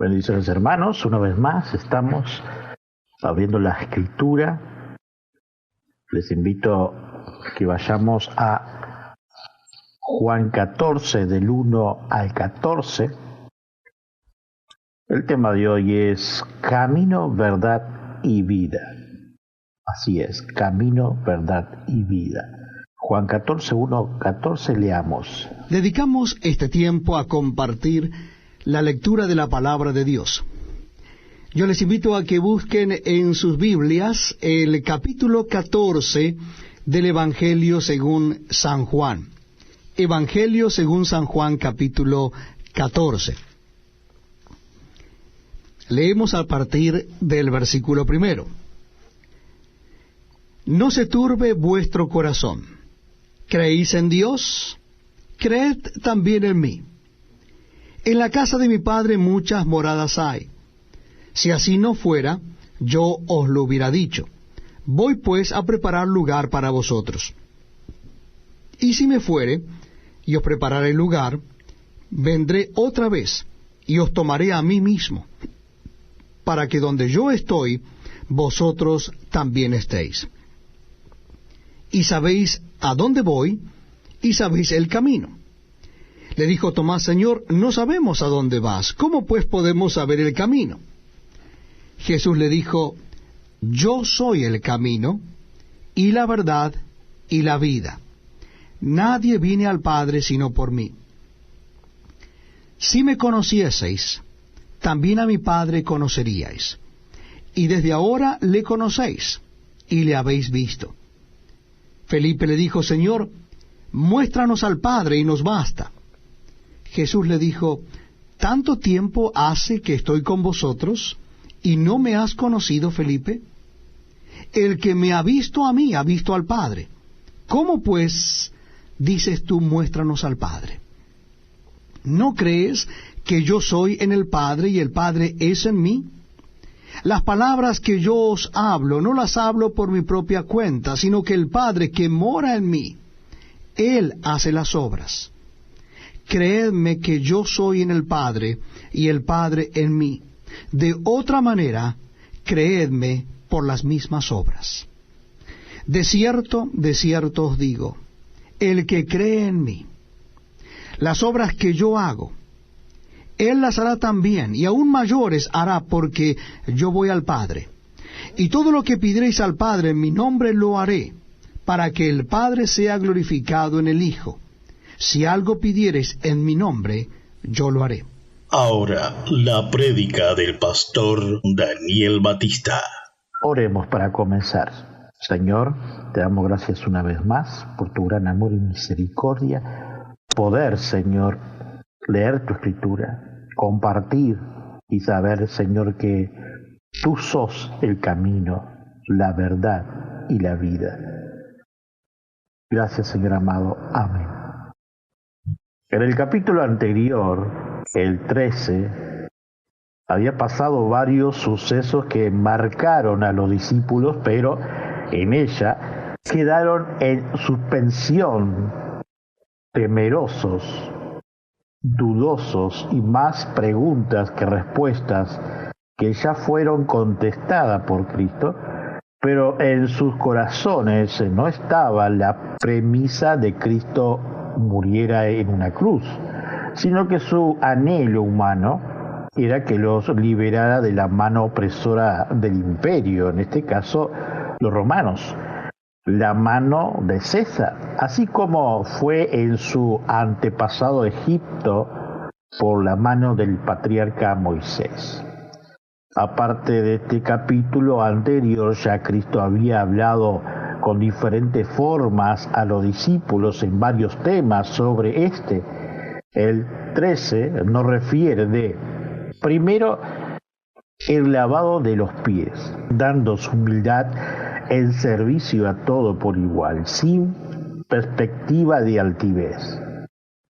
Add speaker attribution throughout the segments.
Speaker 1: Bendiciones, hermanos. Una vez más estamos abriendo la Escritura. Les invito a que vayamos a Juan 14, del 1 al 14. El tema de hoy es Camino, Verdad y Vida. Así es, Camino, Verdad y Vida. Juan 14, 1, 14, leamos.
Speaker 2: Dedicamos este tiempo a compartir la lectura de la palabra de Dios. Yo les invito a que busquen en sus Biblias el capítulo 14 del Evangelio según San Juan. Evangelio según San Juan, capítulo 14. Leemos a partir del versículo 1. No se turbe vuestro corazón. ¿Creéis en Dios? Creed también en mí. En la casa de mi Padre muchas moradas hay. Si así no fuera, yo os lo hubiera dicho. Voy pues a preparar lugar para vosotros. Y si me fuere, y os prepararé lugar, vendré otra vez, y os tomaré a mí mismo, para que donde yo estoy, vosotros también estéis. Y sabéis a dónde voy, y sabéis el camino. Le dijo Tomás: Señor, no sabemos a dónde vas, ¿cómo pues podemos saber el camino? Jesús le dijo: Yo soy el camino, y la verdad, y la vida. Nadie viene al Padre sino por mí. Si me conocieseis, también a mi Padre conoceríais. Y desde ahora le conocéis, y le habéis visto. Felipe le dijo: Señor, muéstranos al Padre, y nos basta. Jesús le dijo: ¿Tanto tiempo hace que estoy con vosotros, y no me has conocido, Felipe? El que me ha visto a mí, ha visto al Padre. ¿Cómo pues dices tú, muéstranos al Padre? ¿No crees que yo soy en el Padre, y el Padre es en mí? Las palabras que yo os hablo, no las hablo por mi propia cuenta, sino que el Padre que mora en mí, Él hace las obras. Creedme que yo soy en el Padre, y el Padre en mí. De otra manera, creedme por las mismas obras. De cierto os digo, el que cree en mí, las obras que yo hago, Él las hará también, y aún mayores hará, porque yo voy al Padre. Y todo lo que pidiereis al Padre en mi nombre lo haré, para que el Padre sea glorificado en el Hijo. Si algo pidiereis en mi nombre, yo lo haré.
Speaker 3: Ahora, la prédica del pastor Daniel Batista.
Speaker 1: Oremos para comenzar. Señor, te damos gracias una vez más por tu gran amor y misericordia. Poder, Señor, leer tu Escritura, compartir y saber, Señor, que tú sos el camino, la verdad y la vida. Gracias, Señor amado. Amén. En el capítulo anterior, el 13, había pasado varios sucesos que marcaron a los discípulos, pero en ella quedaron en suspensión, temerosos, dudosos y más preguntas que respuestas que ya fueron contestadas por Cristo, pero en sus corazones no estaba la premisa de Cristo muriera en una cruz, sino que su anhelo humano era que los liberara de la mano opresora del imperio, en este caso los romanos, la mano de César, así como fue en su antepasado Egipto por la mano del patriarca Moisés. Aparte de este capítulo anterior, ya Cristo había hablado con diferentes formas a los discípulos en varios temas sobre este. El 13 nos refiere de, primero, el lavado de los pies, dando su humildad en servicio a todo por igual, sin perspectiva de altivez.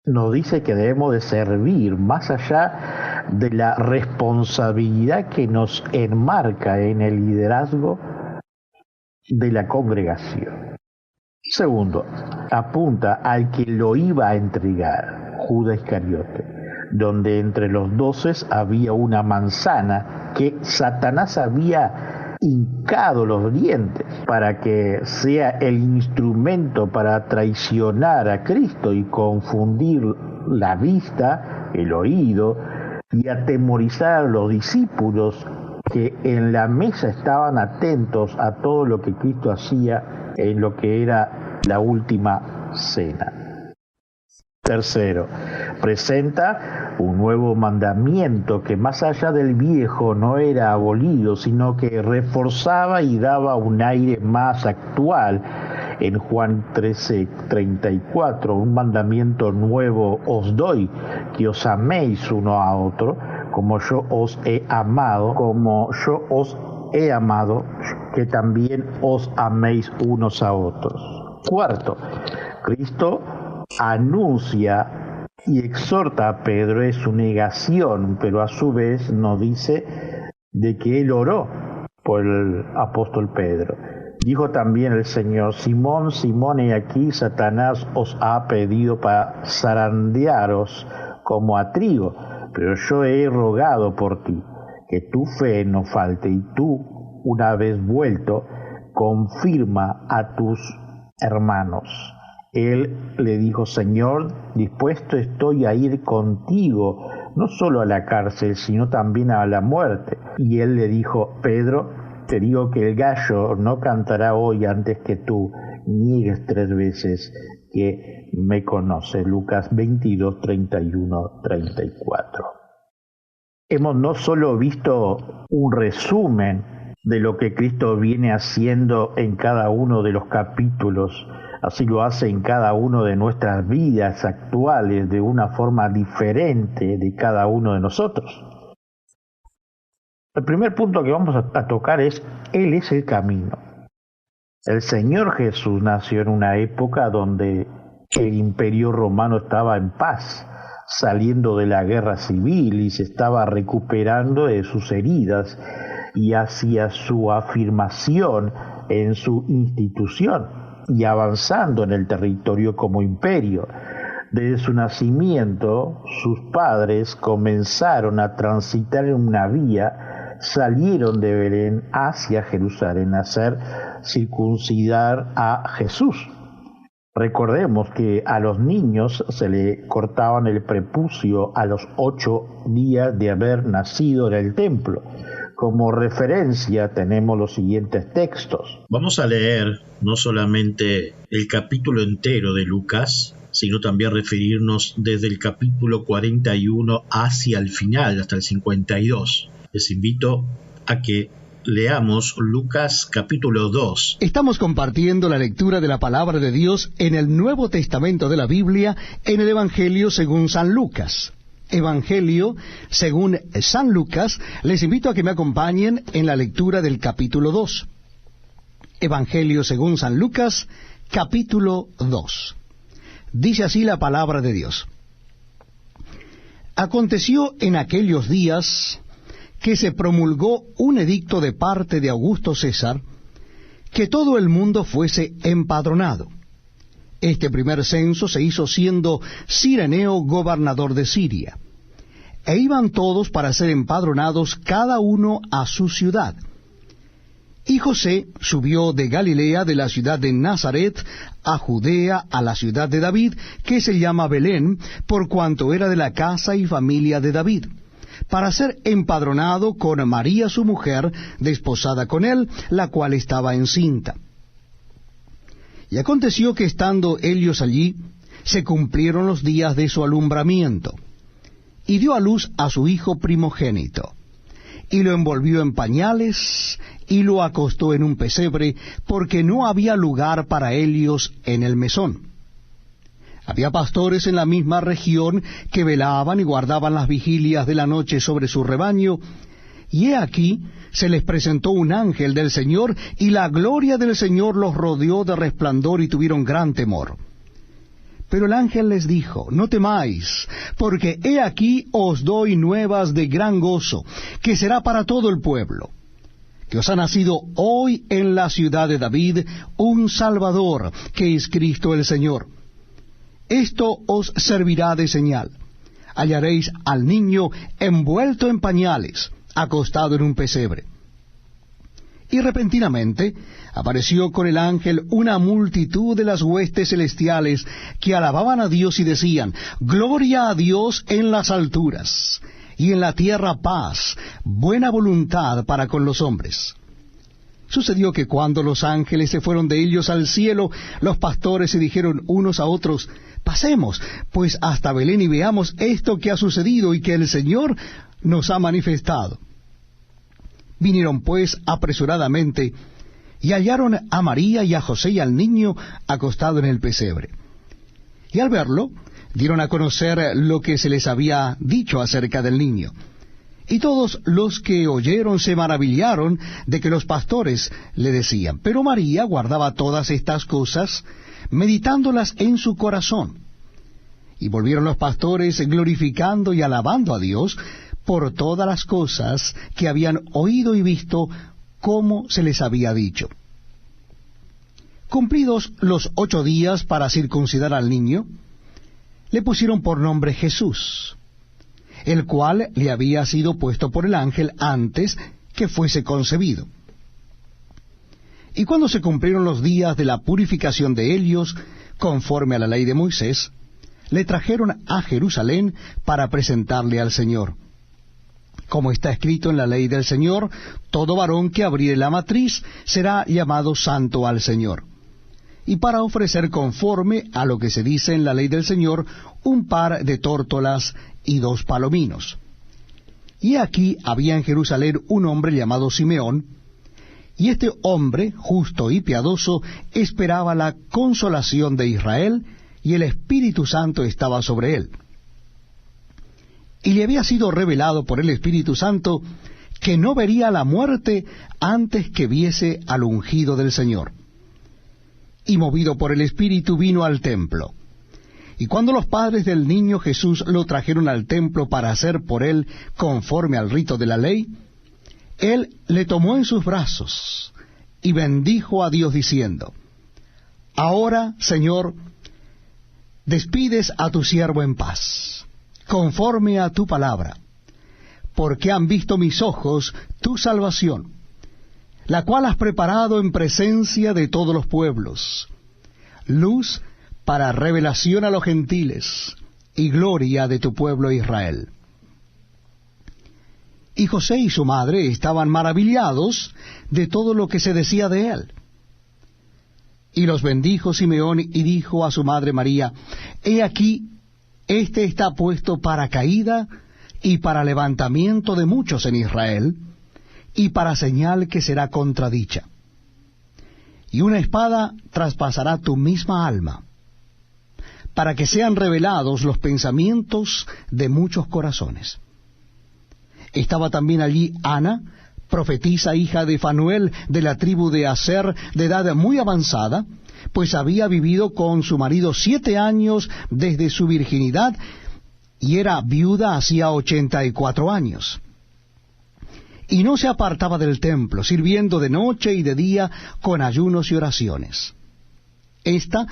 Speaker 1: Nos dice que debemos de servir más allá de la responsabilidad que nos enmarca en el liderazgo de la congregación. Segundo, apunta al que lo iba a entregar, Judas Iscariote, donde entre los 12 había una manzana que Satanás había hincado los dientes para que sea el instrumento para traicionar a Cristo y confundir la vista, el oído, y atemorizar a los discípulos que en la mesa estaban atentos a todo lo que Cristo hacía en lo que era la última cena. Tercero, presenta un nuevo mandamiento que más allá del viejo no era abolido, sino que reforzaba y daba un aire más actual. En Juan 13:34, un mandamiento nuevo os doy, que os améis uno a otro, como yo os he amado, que también os améis unos a otros. Cuarto, Cristo anuncia y exhorta a Pedro en su negación, pero a su vez nos dice de que él oró por el apóstol Pedro. Dijo también el Señor: Simón, Simón, he aquí Satanás os ha pedido para zarandearos como a trigo, pero yo he rogado por ti, que tu fe no falte, y tú, una vez vuelto, confirma a tus hermanos. Él le dijo: Señor, dispuesto estoy a ir contigo, no solo a la cárcel, sino también a la muerte. Y él le dijo: Pedro, te digo que el gallo no cantará hoy antes que tú niegues 3 veces que me conoces. Lucas 22, 31, 34. Hemos no solo visto un resumen de lo que Cristo viene haciendo en cada uno de los capítulos, así lo hace en cada una de nuestras vidas actuales de una forma diferente de cada uno de nosotros. El primer punto que vamos a tocar es: Él es el camino. El Señor Jesús nació en una época donde el Imperio Romano estaba en paz, saliendo de la guerra civil, y se estaba recuperando de sus heridas y hacia su afirmación en su institución y avanzando en el territorio como imperio. Desde su nacimiento, sus padres comenzaron a transitar en una vía. Salieron de Belén hacia Jerusalén a hacer circuncidar a Jesús. Recordemos que a los niños se le cortaban el prepucio a los 8 días de haber nacido en el templo. Como referencia tenemos los siguientes textos.
Speaker 3: Vamos a leer no solamente el capítulo entero de Lucas, sino también referirnos desde el capítulo 41 hacia el final, hasta el 52. Les invito a que leamos Lucas capítulo 2.
Speaker 2: Estamos compartiendo la lectura de la palabra de Dios en el Nuevo Testamento de la Biblia, en el Evangelio según San Lucas. Evangelio según San Lucas. Les invito a que me acompañen en la lectura del capítulo 2. Evangelio según San Lucas, capítulo 2. Dice así la palabra de Dios. Aconteció en aquellos días que se promulgó un edicto de parte de Augusto César, que todo el mundo fuese empadronado. Este primer censo se hizo siendo Cireneo gobernador de Siria. E iban todos para ser empadronados, cada uno a su ciudad. Y José subió de Galilea, de la ciudad de Nazaret, a Judea, a la ciudad de David, que se llama Belén, por cuanto era de la casa y familia de David, para ser empadronado con María su mujer, desposada con él, la cual estaba encinta. Y aconteció que estando ellos allí, se cumplieron los días de su alumbramiento, y dio a luz a su hijo primogénito, y lo envolvió en pañales, y lo acostó en un pesebre, porque no había lugar para ellos en el mesón. Había pastores en la misma región que velaban y guardaban las vigilias de la noche sobre su rebaño, y he aquí se les presentó un ángel del Señor, y la gloria del Señor los rodeó de resplandor, y tuvieron gran temor. Pero el ángel les dijo: no temáis, porque he aquí os doy nuevas de gran gozo, que será para todo el pueblo, que os ha nacido hoy en la ciudad de David un Salvador, que es Cristo el Señor. Esto os servirá de señal. hallaréis al niño envuelto en pañales, acostado en un pesebre. Y repentinamente apareció con el ángel una multitud de las huestes celestiales que alababan a Dios y decían: Gloria a Dios en las alturas, y en la tierra paz, buena voluntad para con los hombres. Sucedió que cuando los ángeles se fueron de ellos al cielo, los pastores se dijeron unos a otros: Pasemos, pues, hasta Belén y veamos esto que ha sucedido y que el Señor nos ha manifestado. Vinieron pues apresuradamente y hallaron a María y a José y al niño acostado en el pesebre. Y al verlo, dieron a conocer lo que se les había dicho acerca del niño. Y todos los que oyeron se maravillaron de que los pastores le decían. Pero María guardaba todas estas cosas, meditándolas en su corazón. Y volvieron los pastores glorificando y alabando a Dios por todas las cosas que habían oído y visto, como se les había dicho. Cumplidos los 8 días para circuncidar al niño, le pusieron por nombre Jesús, el cual le había sido puesto por el ángel antes que fuese concebido. Y cuando se cumplieron los días de la purificación de ellos, conforme a la ley de Moisés, le trajeron a Jerusalén para presentarle al Señor. Como está escrito en la ley del Señor, todo varón que abriere la matriz será llamado santo al Señor. Y para ofrecer conforme a lo que se dice en la ley del Señor, un par de tórtolas y 2 palominos. Y aquí había en Jerusalén un hombre llamado Simeón, y este hombre, justo y piadoso, esperaba la consolación de Israel, y el Espíritu Santo estaba sobre él. Y le había sido revelado por el Espíritu Santo que no vería la muerte antes que viese al ungido del Señor. Y movido por el Espíritu vino al templo. Y cuando los padres del niño Jesús lo trajeron al templo para hacer por él conforme al rito de la ley, él le tomó en sus brazos y bendijo a Dios diciendo: Ahora, Señor, despides a tu siervo en paz, conforme a tu palabra, porque han visto mis ojos tu salvación, la cual has preparado en presencia de todos los pueblos, luz para revelación a los gentiles, y gloria de tu pueblo Israel. Y José y su madre estaban maravillados de todo lo que se decía de él. Y los bendijo Simeón y dijo a su madre María: He aquí, este está puesto para caída y para levantamiento de muchos en Israel, y para señal que será contradicha. Y una espada traspasará tu misma alma, para que sean revelados los pensamientos de muchos corazones. Estaba también allí Ana, profetisa, hija de Fanuel, de la tribu de Aser, de edad muy avanzada, pues había vivido con su marido 7 años desde su virginidad, y era viuda hacía 84 años. Y no se apartaba del templo, sirviendo de noche y de día con ayunos y oraciones. Esta,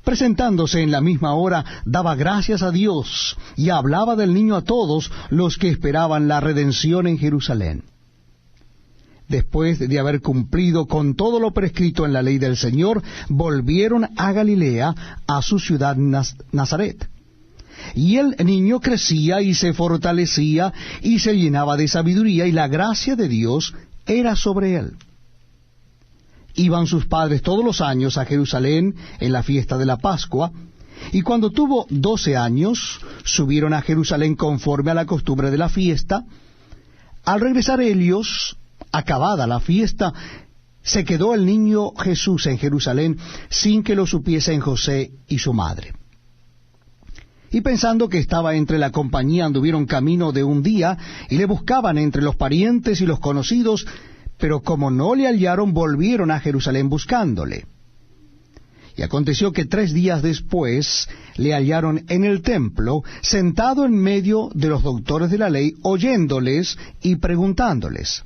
Speaker 2: presentándose en la misma hora, daba gracias a Dios y hablaba del niño a todos los que esperaban la redención en Jerusalén. Después de haber cumplido con todo lo prescrito en la ley del Señor, volvieron a Galilea, a su ciudad Nazaret. Y el niño crecía y se fortalecía y se llenaba de sabiduría, y la gracia de Dios era sobre él. Iban sus padres todos los años a Jerusalén en la fiesta de la Pascua, y cuando tuvo 12 años, subieron a Jerusalén conforme a la costumbre de la fiesta. Al regresar ellos, acabada la fiesta, se quedó el niño Jesús en Jerusalén sin que lo supiesen José y su madre. Y pensando que estaba entre la compañía, anduvieron camino de un día y le buscaban entre los parientes y los conocidos, pero como no le hallaron, volvieron a Jerusalén buscándole. Y aconteció que 3 días después le hallaron en el templo, sentado en medio de los doctores de la ley, oyéndoles y preguntándoles.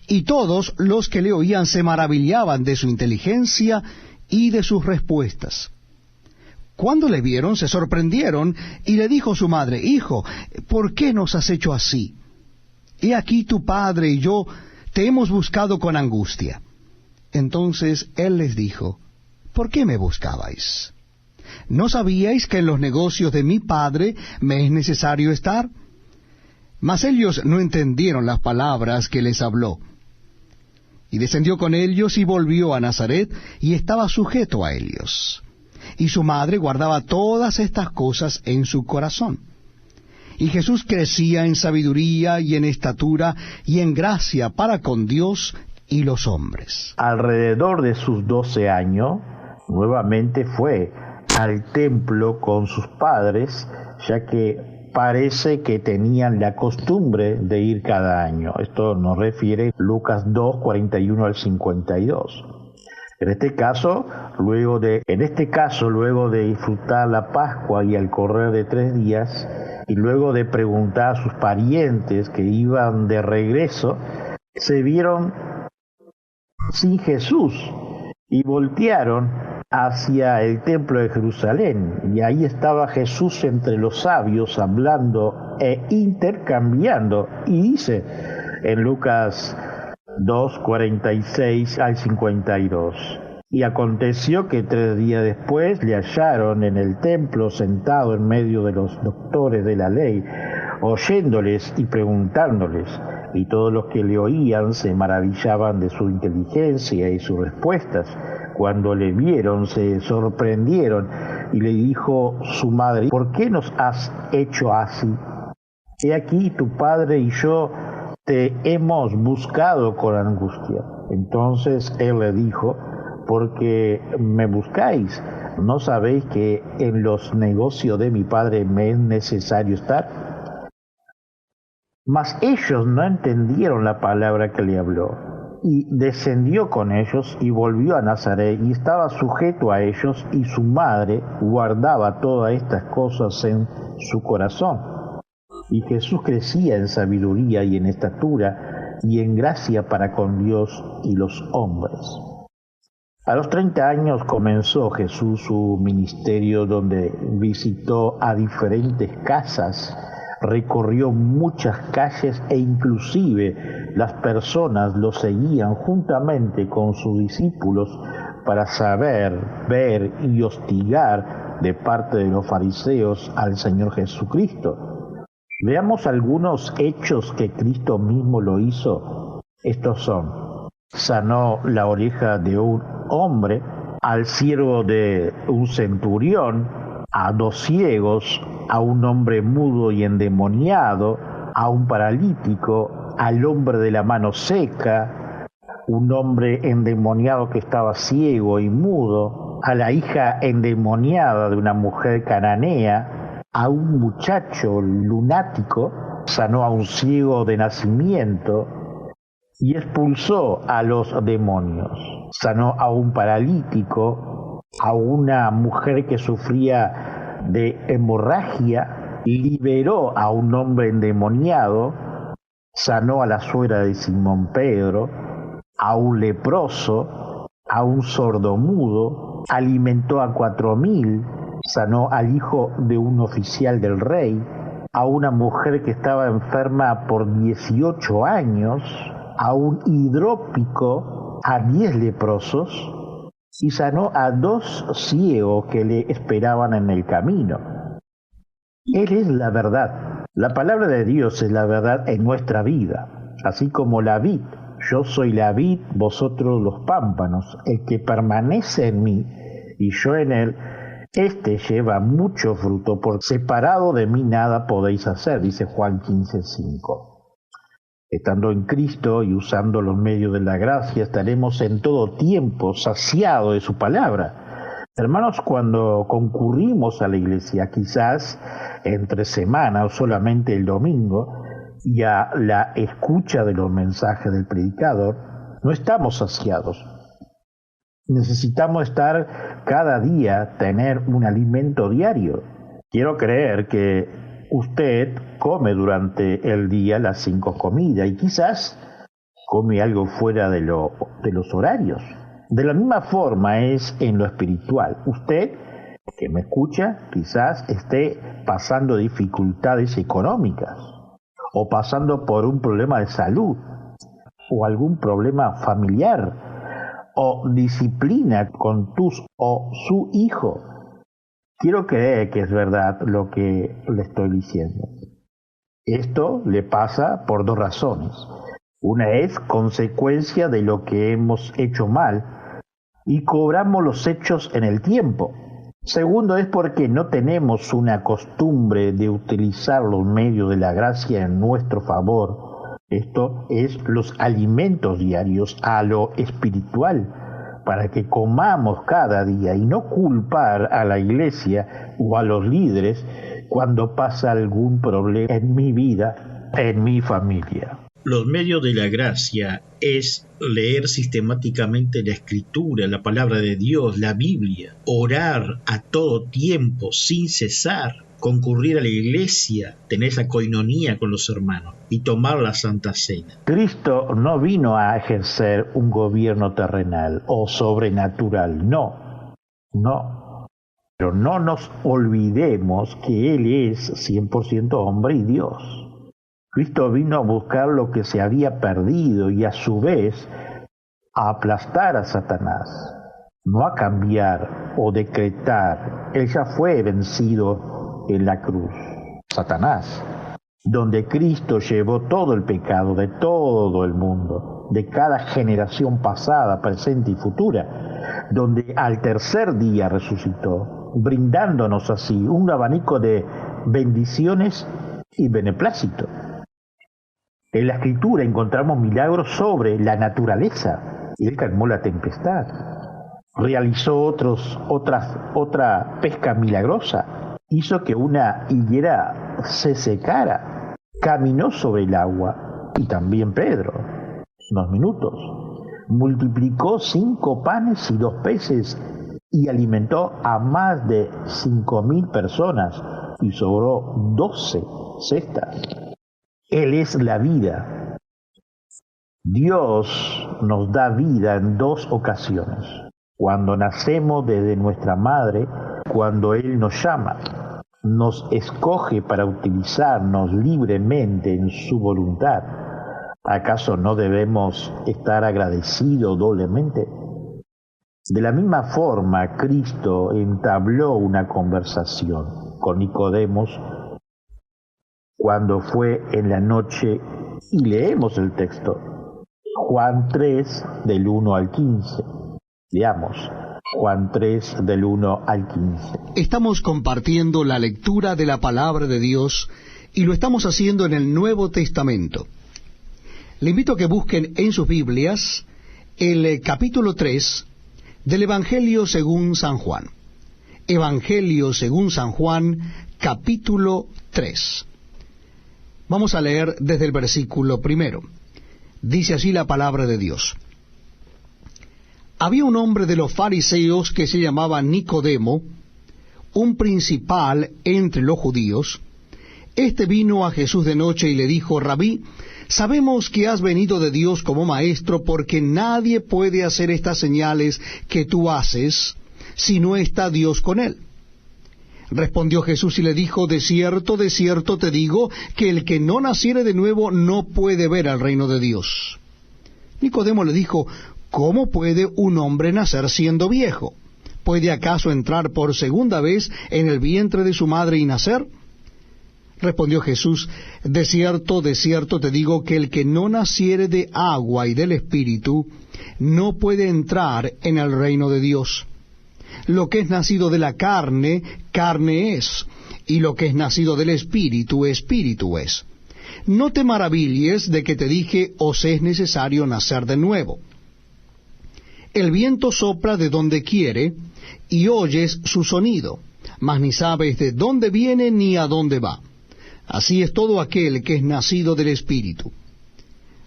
Speaker 2: Y todos los que le oían se maravillaban de su inteligencia y de sus respuestas. Cuando le vieron, se sorprendieron, y le dijo su madre, Hijo, ¿por qué nos has hecho así? He aquí tu padre y yo te hemos buscado con angustia. Entonces él les dijo, ¿por qué me buscabais? ¿No sabíais que en los negocios de mi padre me es necesario estar? Mas ellos no entendieron las palabras que les habló. Y descendió con ellos y volvió a Nazaret, y estaba sujeto a ellos. Y su madre guardaba todas estas cosas en su corazón. Y Jesús crecía en sabiduría y en estatura y en gracia para con Dios y los hombres.
Speaker 1: Alrededor de sus 12 años, nuevamente fue al templo con sus padres, ya que parece que tenían la costumbre de ir cada año. Esto nos refiere Lucas 2, 41 al 52. En este caso, luego de disfrutar la Pascua y al correr de 3 días, y luego de preguntar a sus parientes que iban de regreso, se vieron sin Jesús y voltearon hacia el templo de Jerusalén, y ahí estaba Jesús entre los sabios hablando e intercambiando, y dice en Lucas 2, 46 al 52. Y aconteció que 3 días después le hallaron en el templo sentado en medio de los doctores de la ley, oyéndoles y preguntándoles, y todos los que le oían se maravillaban de su inteligencia y sus respuestas. Cuando le vieron se sorprendieron, y le dijo su madre, ¿por qué nos has hecho así? He aquí tu padre y yo te hemos buscado con angustia. Entonces él le dijo, ¿por qué me buscáis? ¿No sabéis que en los negocios de mi padre me es necesario estar? Mas ellos no entendieron la palabra que le habló. Y descendió con ellos y volvió a Nazaret, y estaba sujeto a ellos, y su madre guardaba todas estas cosas en su corazón. Y Jesús crecía en sabiduría y en estatura y en gracia para con Dios y los hombres. A los 30 años comenzó Jesús su ministerio, donde visitó a diferentes casas, recorrió muchas calles e inclusive las personas lo seguían juntamente con sus discípulos para saber, ver y hostigar de parte de los fariseos al Señor Jesucristo. Veamos algunos hechos que Cristo mismo lo hizo. Estos son: sanó la oreja de un hombre, al siervo de un centurión, a 2 ciegos, a un hombre mudo y endemoniado, a un paralítico, al hombre de la mano seca, un hombre endemoniado que estaba ciego y mudo, a la hija endemoniada de una mujer cananea, a un muchacho lunático, sanó a un ciego de nacimiento y expulsó a los demonios. Sanó a un paralítico, a una mujer que sufría de hemorragia, liberó a un hombre endemoniado, sanó a la suegra de Simón Pedro, a un leproso, a un sordomudo, alimentó a 4.000, sanó al hijo de un oficial del rey, a una mujer que estaba enferma por 18 años, a un hidrópico, a 10 leprosos, y sanó a 2 ciegos que le esperaban en el camino. Él es la verdad. La palabra de Dios es la verdad en nuestra vida, así como la vid. Yo soy la vid, vosotros los pámpanos. El que permanece en mí y yo en él, este lleva mucho fruto, porque separado de mí nada podéis hacer, dice Juan 15:5. Estando en Cristo y usando los medios de la gracia, estaremos en todo tiempo saciados de su palabra. Hermanos, cuando concurrimos a la iglesia, quizás entre semana o solamente el domingo, y a la escucha de los mensajes del predicador, no estamos saciados. Necesitamos estar cada día, tener un alimento diario. Quiero creer que usted come durante el día las 5 comidas y quizás come algo fuera de los horarios. De la misma forma es en lo espiritual. Usted que me escucha quizás esté pasando dificultades económicas o pasando por un problema de salud o algún problema familiar o disciplina con tus o su hijo. Quiero creer que es verdad lo que le estoy diciendo. Esto le pasa por dos razones. Una es consecuencia de lo que hemos hecho mal y cobramos los hechos en el tiempo. Segundo es porque no tenemos una costumbre de utilizar los medios de la gracia en nuestro favor. Esto es los alimentos diarios a lo espiritual, para que comamos cada día y no culpar a la iglesia o a los líderes cuando pasa algún problema en mi vida, en mi familia.
Speaker 3: Los medios de la gracia es leer sistemáticamente la Escritura, la palabra de Dios, la Biblia, orar a todo tiempo, sin cesar, concurrir a la iglesia, tener esa coinonía con los hermanos y tomar la Santa Cena.
Speaker 1: Cristo no vino a ejercer un gobierno terrenal o sobrenatural, no. Pero no nos olvidemos que Él es 100% hombre y Dios. Cristo vino a buscar lo que se había perdido y a su vez a aplastar a Satanás, no a cambiar o decretar. Él ya fue vencido en la cruz, Satanás, donde Cristo llevó todo el pecado de todo el mundo, de cada generación pasada, presente y futura, donde al tercer día resucitó, brindándonos así un abanico de bendiciones y beneplácito. En la Escritura encontramos milagros sobre la naturaleza. Él calmó la tempestad, realizó otra pesca milagrosa, hizo que una higuera se secara, caminó sobre el agua, y también Pedro, unos minutos, multiplicó 5 panes y 2 peces y alimentó a más de 5.000 personas y sobró 12 cestas. Él es la vida. Dios nos da vida en 2 ocasiones. Cuando nacemos desde nuestra madre, cuando Él nos llama, nos escoge para utilizarnos libremente en su voluntad. ¿Acaso no debemos estar agradecidos doblemente? De la misma forma, Cristo entabló una conversación con Nicodemos cuando fue en la noche, y leemos el texto, Juan 3, del 1 al 15. Leamos, Juan 3, del 1 al 15.
Speaker 2: Estamos compartiendo la lectura de la palabra de Dios y lo estamos haciendo en el Nuevo Testamento. Le invito a que busquen en sus Biblias el capítulo 3 del Evangelio según San Juan. Evangelio según San Juan, capítulo 3. Vamos a leer desde el versículo 1. Dice así la palabra de Dios. Había un hombre de los fariseos que se llamaba Nicodemo, un principal entre los judíos. Este vino a Jesús de noche y le dijo: Rabí, sabemos que has venido de Dios como maestro, porque nadie puede hacer estas señales que tú haces si no está Dios con él. Respondió Jesús y le dijo: de cierto te digo, que el que no naciere de nuevo no puede ver al reino de Dios. Nicodemo le dijo: ¿cómo puede un hombre nacer siendo viejo? ¿Puede acaso entrar por segunda vez en el vientre de su madre y nacer? Respondió Jesús: de cierto te digo, que el que no naciere de agua y del Espíritu no puede entrar en el reino de Dios. Lo que es nacido de la carne, carne es, y lo que es nacido del Espíritu, Espíritu es. No te maravilles de que te dije: os es necesario nacer de nuevo. El viento sopla de donde quiere, y oyes su sonido, mas ni sabes de dónde viene ni a dónde va. Así es todo aquel que es nacido del Espíritu.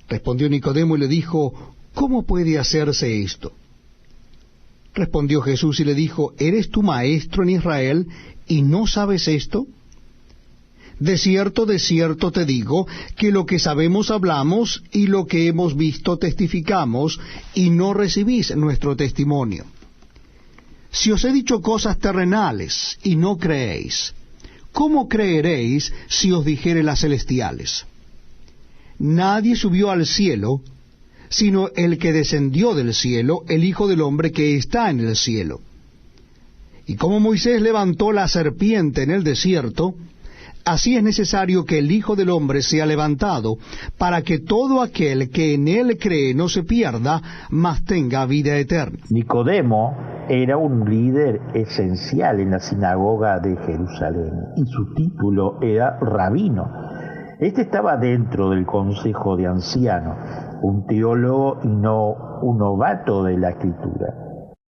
Speaker 2: Respondió Nicodemo y le dijo: ¿cómo puede hacerse esto? Respondió Jesús y le dijo: ¿eres tú maestro en Israel y no sabes esto? De cierto te digo, que lo que sabemos hablamos, y lo que hemos visto testificamos, y no recibís nuestro testimonio. Si os he dicho cosas terrenales y no creéis, ¿cómo creeréis si os dijere las celestiales? Nadie subió al cielo, sino el que descendió del cielo, el Hijo del Hombre que está en el cielo. Y como Moisés levantó la serpiente en el desierto, así es necesario que el Hijo del Hombre sea levantado, para que todo aquel que en él cree no se pierda, mas tenga vida eterna.
Speaker 1: Nicodemo era un líder esencial en la sinagoga de Jerusalén, y su título era rabino. Este estaba dentro del consejo de ancianos, un teólogo y no un novato de la Escritura.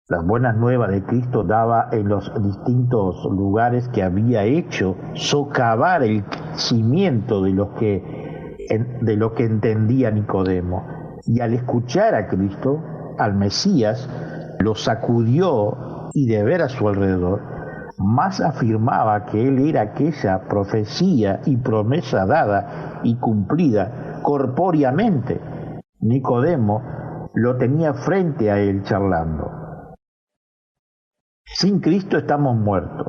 Speaker 1: Las buenas nuevas de Cristo daba en los distintos lugares que había hecho socavar el cimiento de lo que entendía Nicodemo. Y al escuchar a Cristo, al Mesías, lo sacudió y de ver a su alrededor, más afirmaba que él era aquella profecía y promesa dada y cumplida corpóreamente. Nicodemo lo tenía frente a él charlando. Sin Cristo estamos muertos.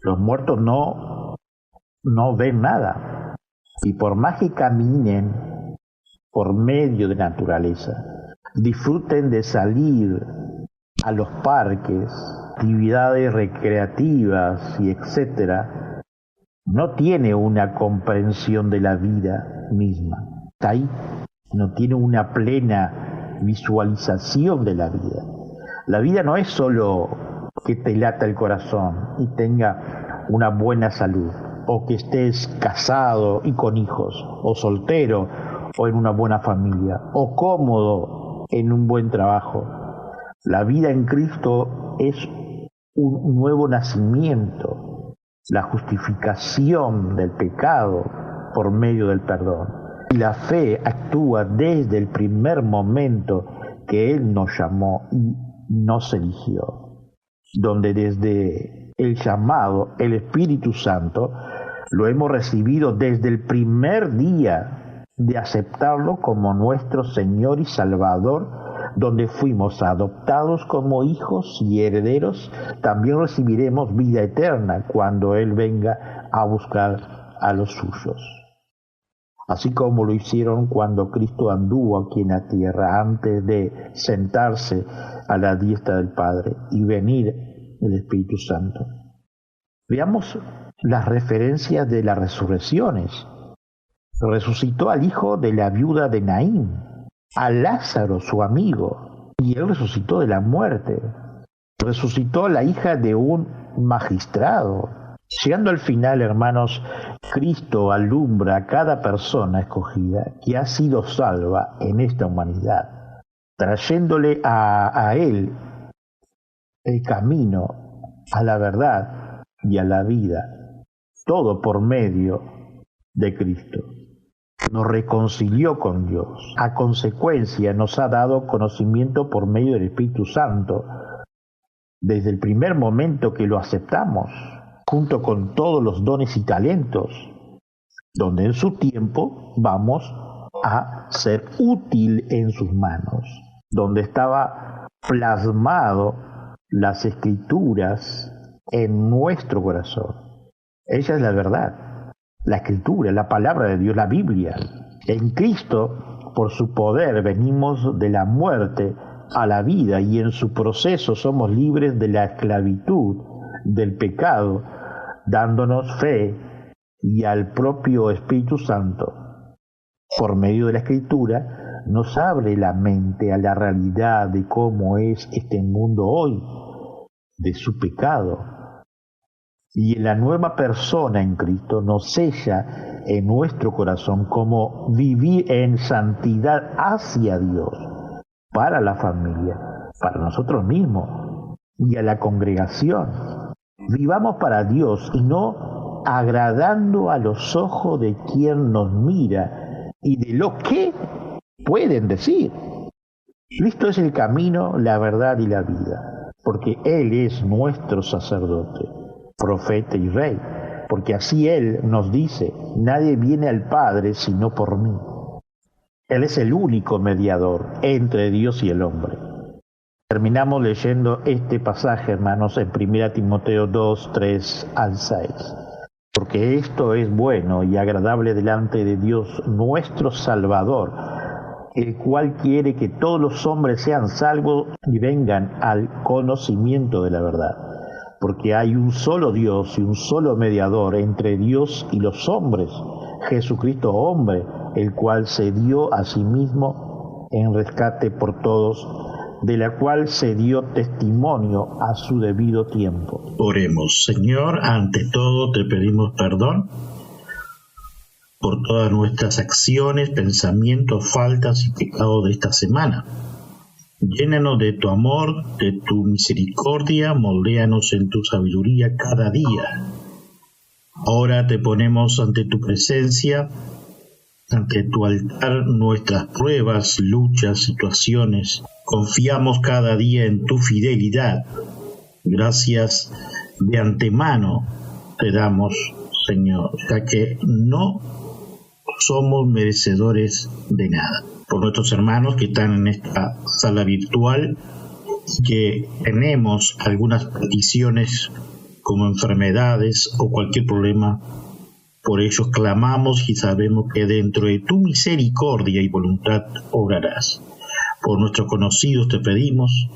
Speaker 1: Los muertos no ven nada. Y por más que caminen por medio de naturaleza, disfruten de salir a los parques, actividades recreativas y etcétera, no tiene una comprensión de la vida misma. Está ahí, no tiene una plena visualización de la vida. La vida no es solo que te lata el corazón y tenga una buena salud, o que estés casado y con hijos, o soltero, o en una buena familia, o cómodo en un buen trabajo. La vida en Cristo es un nuevo nacimiento, la justificación del pecado por medio del perdón. Y la fe actúa desde el primer momento que Él nos llamó y nos eligió, donde desde el llamado, el Espíritu Santo, lo hemos recibido desde el primer día de aceptarlo como nuestro Señor y Salvador, donde fuimos adoptados como hijos y herederos. También recibiremos vida eterna cuando Él venga a buscar a los suyos. Así como lo hicieron cuando Cristo anduvo aquí en la tierra antes de sentarse a la diestra del Padre y venir el Espíritu Santo. Veamos las referencias de las resurrecciones. Resucitó al hijo de la viuda de Naín, a Lázaro, su amigo, y él resucitó de la muerte. Resucitó a la hija de un magistrado. Llegando al final, hermanos, Cristo alumbra a cada persona escogida que ha sido salva en esta humanidad, trayéndole a Él el camino a la verdad y a la vida, todo por medio de Cristo. Nos reconcilió con Dios. A consecuencia, nos ha dado conocimiento por medio del Espíritu Santo, desde el primer momento que lo aceptamos, junto con todos los dones y talentos, donde en su tiempo vamos a ser útil en sus manos, donde estaba plasmado las Escrituras en nuestro corazón. Ella es la verdad, la Escritura, la palabra de Dios, la Biblia. En Cristo, por su poder, venimos de la muerte a la vida, y en su proceso somos libres de la esclavitud, del pecado, dándonos fe y al propio Espíritu Santo. Por medio de la Escritura nos abre la mente a la realidad de cómo es este mundo hoy, de su pecado. Y en la nueva persona en Cristo nos sella en nuestro corazón como vivir en santidad hacia Dios, para la familia, para nosotros mismos y a la congregación. Vivamos para Dios y no agradando a los ojos de quien nos mira y de lo que pueden decir. Cristo es el camino, la verdad y la vida, porque Él es nuestro sacerdote, profeta y rey, porque así Él nos dice: nadie viene al Padre sino por mí. Él es el único mediador entre Dios y el hombre. Terminamos leyendo este pasaje, hermanos, en 1 Timoteo 2, 3 al 6. Porque esto es bueno y agradable delante de Dios nuestro Salvador, el cual quiere que todos los hombres sean salvos y vengan al conocimiento de la verdad. Porque hay un solo Dios y un solo mediador entre Dios y los hombres, Jesucristo hombre, el cual se dio a sí mismo en rescate por todos, de la cual se dio testimonio a su debido tiempo.
Speaker 3: Oremos. Señor, ante todo te pedimos perdón por todas nuestras acciones, pensamientos, faltas y pecados de esta semana. Llénanos de tu amor, de tu misericordia, moldéanos en tu sabiduría cada día. Ahora te ponemos ante tu presencia, ante tu altar, nuestras pruebas, luchas, situaciones. Confiamos cada día en tu fidelidad. Gracias de antemano te damos, Señor, ya que no somos merecedores de nada. Por nuestros hermanos que están en esta sala virtual, que tenemos algunas peticiones como enfermedades o cualquier problema, por ellos clamamos y sabemos que dentro de tu misericordia y voluntad obrarás. Por nuestros conocidos te pedimos,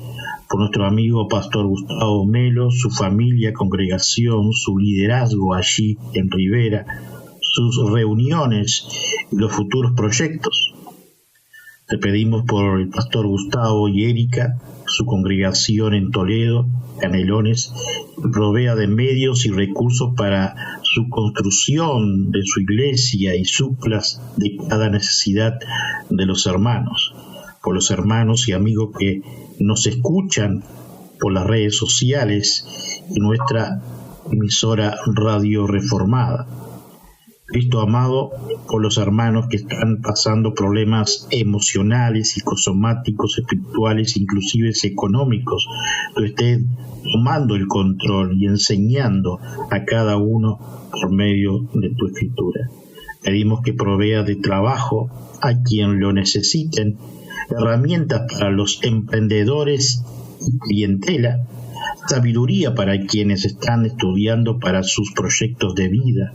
Speaker 3: por nuestro amigo Pastor Gustavo Melo, su familia, congregación, su liderazgo allí en Rivera, sus reuniones y los futuros proyectos. Te pedimos por el Pastor Gustavo y Erika, su congregación en Toledo, Canelones, que provea de medios y recursos para su construcción de su iglesia y suplas de cada necesidad de los hermanos. Por los hermanos y amigos que nos escuchan por las redes sociales y nuestra emisora Radio Reformada. Cristo amado, por los hermanos que están pasando problemas emocionales, psicosomáticos, espirituales, inclusive económicos, tú estés tomando el control y enseñando a cada uno por medio de tu escritura. Pedimos que provea de trabajo a quien lo necesiten, herramientas para los emprendedores y clientela, sabiduría para quienes están estudiando para sus proyectos de vida,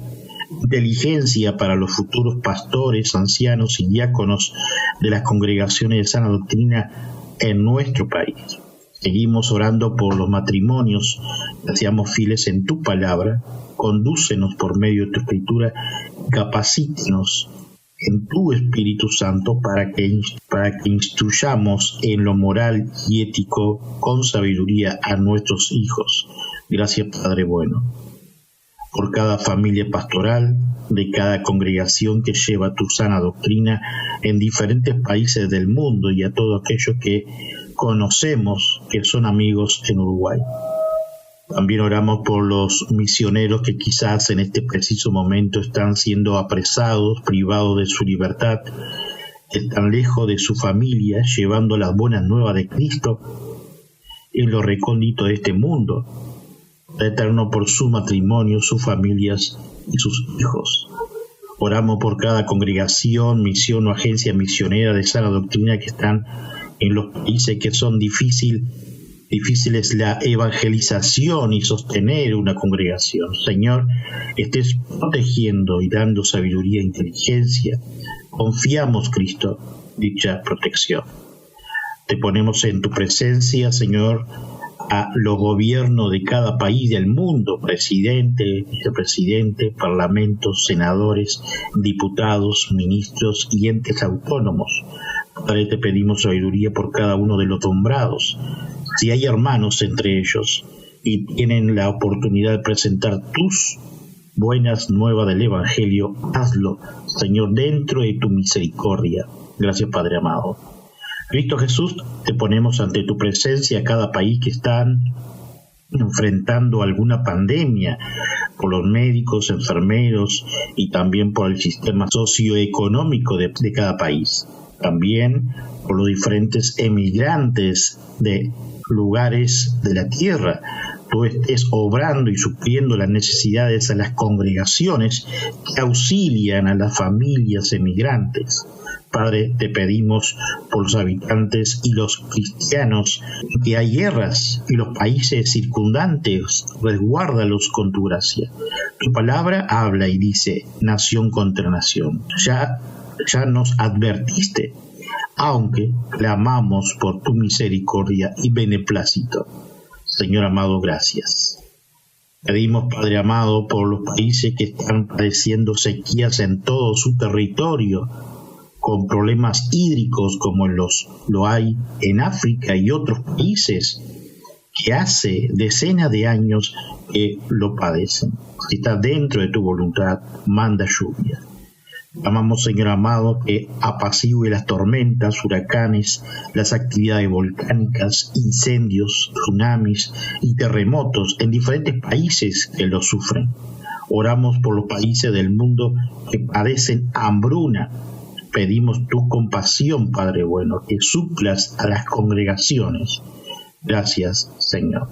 Speaker 3: inteligencia para los futuros pastores, ancianos y diáconos de las congregaciones de sana doctrina en nuestro país. Seguimos orando por los matrimonios, que seamos fieles en tu palabra, condúcenos por medio de tu escritura, capacítenos en tu Espíritu Santo para que instruyamos en lo moral y ético con sabiduría a nuestros hijos. Gracias, Padre bueno, por cada familia pastoral, de cada congregación que lleva tu sana doctrina en diferentes países del mundo y a todos aquellos que conocemos que son amigos en Uruguay. También oramos por los misioneros que quizás en este preciso momento están siendo apresados, privados de su libertad, están lejos de su familia, llevando las buenas nuevas de Cristo en lo recóndito de este mundo. Eterno por su matrimonio, sus familias y sus hijos. Oramos por cada congregación, misión o agencia misionera de sana doctrina que están en los países que son difíciles la evangelización y sostener una congregación. Señor, estés protegiendo y dando sabiduría e inteligencia. Confiamos, Cristo, dicha protección. Te ponemos en tu presencia, Señor, a los gobiernos de cada país del mundo, presidente, vicepresidente, parlamentos, senadores, diputados, ministros y entes autónomos. Padre, te pedimos sabiduría por cada uno de los nombrados. Si hay hermanos entre ellos y tienen la oportunidad de presentar tus buenas nuevas del Evangelio, hazlo, Señor, dentro de tu misericordia. Gracias, Padre amado. Cristo Jesús, te ponemos ante tu presencia a cada país que están enfrentando alguna pandemia, por los médicos, enfermeros y también por el sistema socioeconómico de cada país. También por los diferentes emigrantes de lugares de la tierra, tú estés obrando y supliendo las necesidades a las congregaciones que auxilian a las familias emigrantes. Padre, te pedimos por los habitantes y los cristianos que hay guerras y los países circundantes, resguárdalos con tu gracia. Tu palabra habla y dice, nación contra nación. Ya nos advertiste, aunque clamamos por tu misericordia y beneplácito. Señor amado, gracias. Pedimos, Padre amado, por los países que están padeciendo sequías en todo su territorio, con problemas hídricos como lo hay en África y otros países que hace decenas de años que lo padecen. Si está dentro de tu voluntad, manda lluvia. Clamamos, Señor amado, que apacigüe las tormentas, huracanes, las actividades volcánicas, incendios, tsunamis y terremotos en diferentes países que lo sufren. Oramos por los países del mundo que padecen hambruna. Pedimos tu compasión, Padre bueno, que suplas a las congregaciones. Gracias, Señor.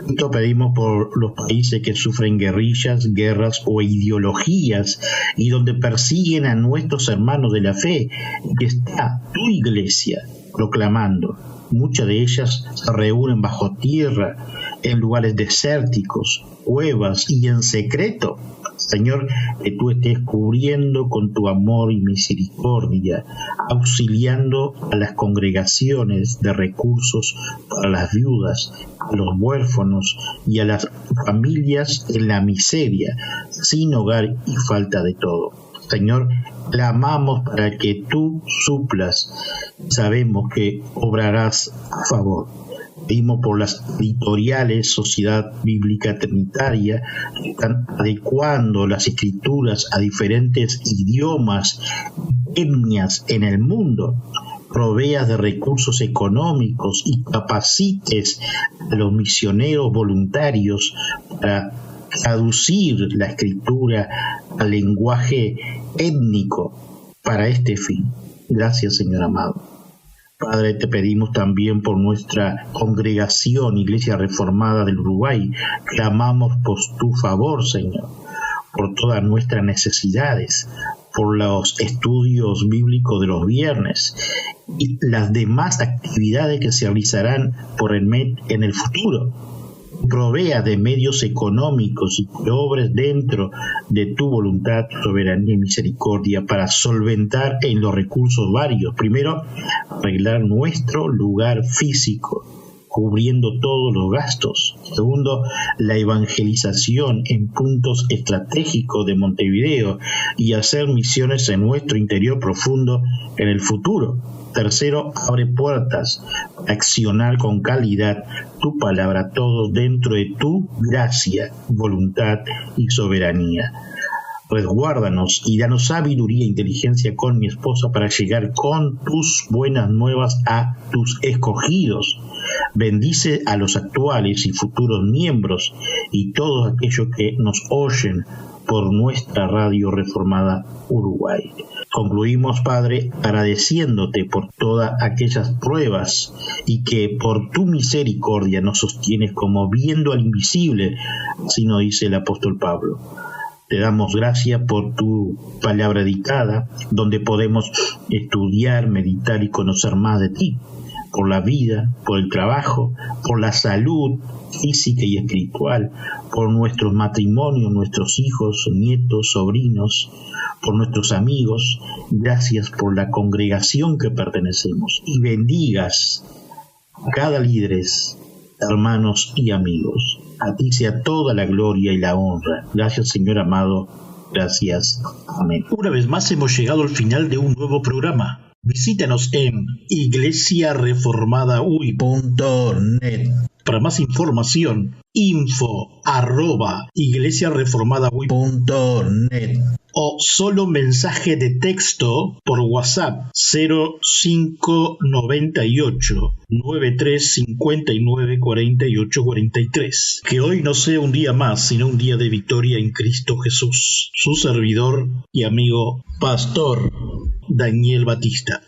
Speaker 3: Esto pedimos por los países que sufren guerrillas, guerras o ideologías y donde persiguen a nuestros hermanos de la fe, que está tu iglesia proclamando. Muchas de ellas se reúnen bajo tierra, en lugares desérticos, cuevas y en secreto. Señor, que tú estés cubriendo con tu amor y misericordia, auxiliando a las congregaciones de recursos para las viudas, a los huérfanos y a las familias en la miseria, sin hogar y falta de todo. Señor, clamamos para que tú suplas. Sabemos que obrarás a favor. Pedimos por las editoriales Sociedad Bíblica Trinitaria, que están adecuando las escrituras a diferentes idiomas, etnias en el mundo. Proveas de recursos económicos y capacites a los misioneros voluntarios para traducir la escritura al lenguaje étnico para este fin. Gracias, Señor amado. Padre, te pedimos también por nuestra congregación, Iglesia Reformada del Uruguay. Clamamos por tu favor, Señor, por todas nuestras necesidades, por los estudios bíblicos de los viernes y las demás actividades que se realizarán por el MED en el futuro. Provea de medios económicos y que obres dentro de tu voluntad, soberanía y misericordia para solventar en los recursos varios. Primero, arreglar nuestro lugar físico, cubriendo todos los gastos. Segundo, la evangelización en puntos estratégicos de Montevideo y hacer misiones en nuestro interior profundo en el futuro. Tercero, abre puertas para accionar con calidad tu palabra, todo dentro de tu gracia, voluntad y soberanía. Resguárdanos y danos sabiduría e inteligencia con mi esposa para llegar con tus buenas nuevas a tus escogidos. Bendice a los actuales y futuros miembros y todos aquellos que nos oyen por nuestra Radio Reformada Uruguay. Concluimos, Padre, agradeciéndote por todas aquellas pruebas y que por tu misericordia nos sostienes como viendo al invisible, así nos dice el apóstol Pablo. Te damos gracias por tu palabra dictada, donde podemos estudiar, meditar y conocer más de ti, por la vida, por el trabajo, por la salud física y espiritual, por nuestros matrimonios, nuestros hijos, nietos, sobrinos, por nuestros amigos. Gracias por la congregación que pertenecemos y bendigas a cada líderes, hermanos y amigos. A ti sea toda la gloria y la honra. Gracias, Señor amado. Gracias. Amén.
Speaker 4: Una vez más hemos llegado al final de un nuevo programa. Visítanos en iglesiareformadauy.net. Para más información, info@iglesiareformadauy.net o solo mensaje de texto por WhatsApp 0598 9359 4843. Que hoy no sea un día más, sino un día de victoria en Cristo Jesús. Su servidor y amigo Pastor Daniel Batista.